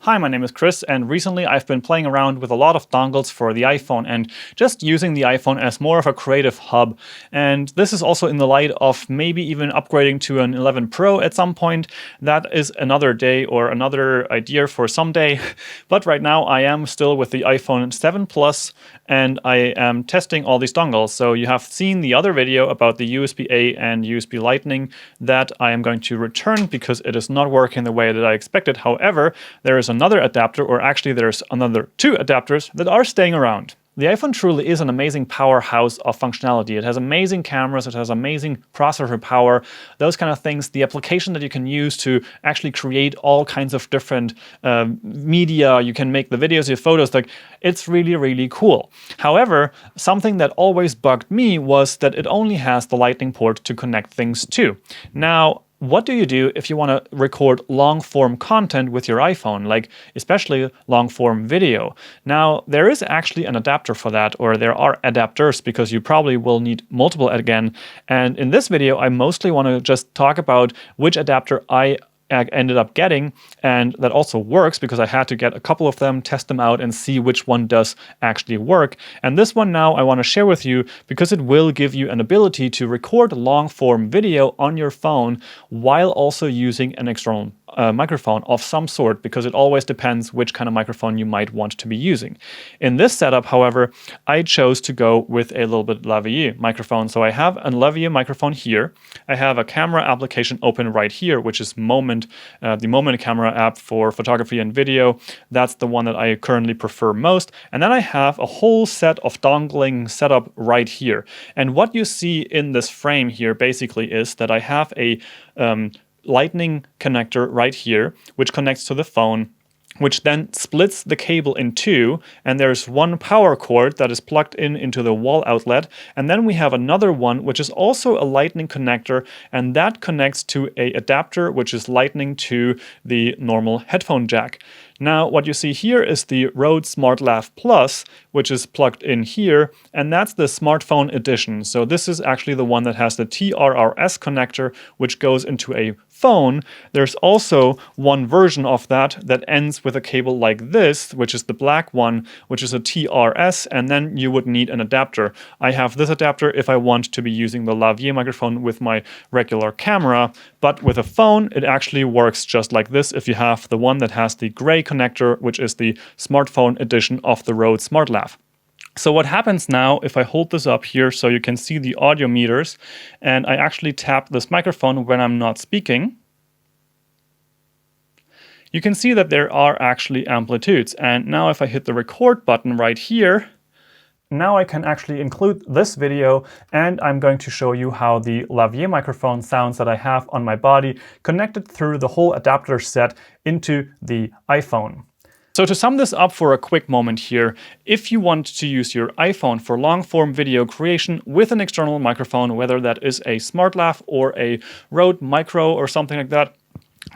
Hi, my name is Chris, and recently I've been playing around with a lot of dongles for the iPhone and just using the iPhone as more of a creative hub. And this is also in the light of maybe even upgrading to an 11 Pro at some point. That is another day or another idea for someday. But right now I am still with the iPhone 7 Plus and I am testing all these dongles. So you have seen the other video about the USB-A and USB Lightning that I am going to return because it is not working the way that I expected. However, there is another adapter, or actually there's another two adapters that are staying around. The iPhone truly is an amazing powerhouse of functionality. It has amazing cameras, it has amazing processor power, those kind of things. The application that you can use to actually create all kinds of different media, you can make the videos, your photos, like it's really, really cool. However, something that always bugged me was that it only has the Lightning port to connect things to. Now, what do you do if you want to record long-form content with your iPhone, like especially long-form video? Now, there is actually an adapter for that, or there are adapters, because you probably will need multiple again. And in this video, I mostly want to just talk about which adapter I ended up getting, and that also works because I had to get a couple of them, test them out, and see which one does actually work. And this one now I want to share with you because it will give you an ability to record long-form video on your phone while also using an external microphone of some sort, because it always depends which kind of microphone you might want to be using. In this setup, however, I chose to go with a little bit lavalier microphone. So I have a lavalier microphone here. I have a camera application open right here, which is Moment, the Moment camera app for photography and video. That's the one that I currently prefer most. And then I have a whole set of dongling setup right here. And what you see in this frame here basically is that I have a Lightning connector right here, which connects to the phone, which then splits the cable in two, and there's one power cord that is plugged into the wall outlet, and then we have another one which is also a Lightning connector, and that connects to a adapter which is Lightning to the normal headphone jack. Now, what you see here is the Rode SmartLav Plus, which is plugged in here, and that's the smartphone edition. So this is actually the one that has the TRRS connector, which goes into a phone. There's also one version of that that ends with a cable like this, which is the black one, which is a TRS, and then you would need an adapter. I have this adapter if I want to be using the lavalier microphone with my regular camera, but with a phone, it actually works just like this if you have the one that has the gray connector, which is the smartphone edition of the Rode SmartLav. So what happens now if I hold this up here so you can see the audio meters, and I actually tap this microphone when I'm not speaking, you can see that there are actually amplitudes. And now if I hit the record button right here, now I can actually include this video, and I'm going to show you how the lavalier microphone sounds that I have on my body connected through the whole adapter set into the iPhone. So to sum this up for a quick moment here, if you want to use your iPhone for long-form video creation with an external microphone, whether that is a SmartLav or a Rode Micro or something like that,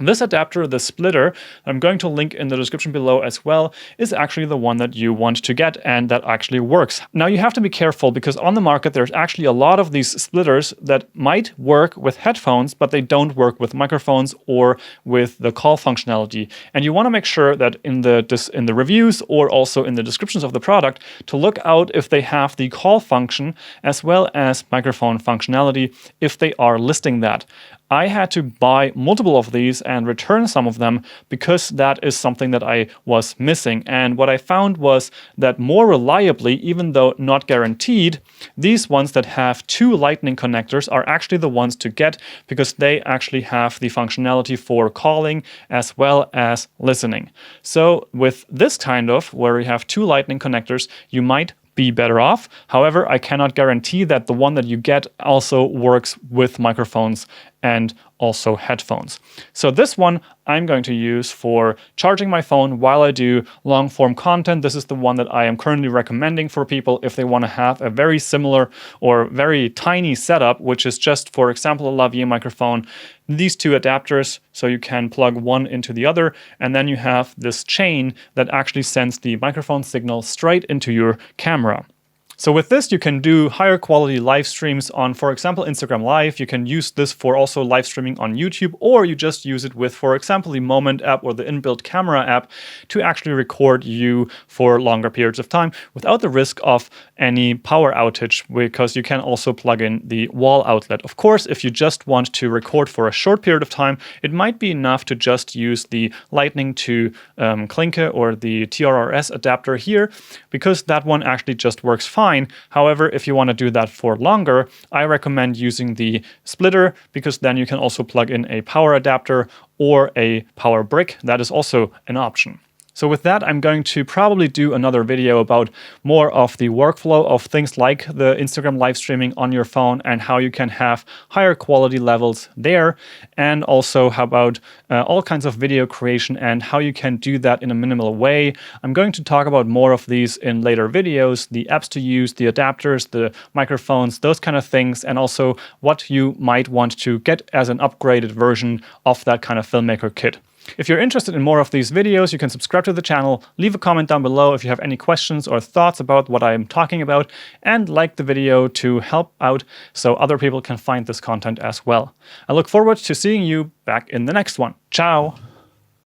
this adapter, the splitter, I'm going to link in the description below as well, is actually the one that you want to get and that actually works. Now you have to be careful because on the market there's actually a lot of these splitters that might work with headphones, but they don't work with microphones or with the call functionality. And you want to make sure that in the reviews or also in the descriptions of the product to look out if they have the call function as well as microphone functionality if they are listing that. I had to buy multiple of these and return some of them because that is something that I was missing. And what I found was that more reliably, even though not guaranteed, these ones that have two Lightning connectors are actually the ones to get because they actually have the functionality for calling as well as listening. So with this kind of, where you have two Lightning connectors, you might be better off. However, I cannot guarantee that the one that you get also works with microphones and also headphones. So this one I'm going to use for charging my phone while I do long form content. This is the one that I am currently recommending for people if they want to have a very similar or very tiny setup, which is just, for example, a lavalier microphone, these two adapters, so you can plug one into the other, and then you have this chain that actually sends the microphone signal straight into your camera. So with this, you can do higher quality live streams on, for example, Instagram Live. You can use this for also live streaming on YouTube, or you just use it with, for example, the Moment app or the inbuilt camera app to actually record you for longer periods of time without the risk of any power outage, because you can also plug in the wall outlet. Of course, if you just want to record for a short period of time, it might be enough to just use the Lightning to Klinke or the TRRS adapter here, because that one actually just works fine. However, if you want to do that for longer, I recommend using the splitter, because then you can also plug in a power adapter or a power brick. That is also an option. So with that, I'm going to probably do another video about more of the workflow of things like the Instagram live streaming on your phone and how you can have higher quality levels there, and also how about all kinds of video creation and how you can do that in a minimal way. I'm going to talk about more of these in later videos, the apps to use, the adapters, the microphones, those kind of things, and also what you might want to get as an upgraded version of that kind of filmmaker kit. If you're interested in more of these videos, you can subscribe to the channel, leave a comment down below if you have any questions or thoughts about what I'm talking about, and like the video to help out so other people can find this content as well. I look forward to seeing you back in the next one. Ciao!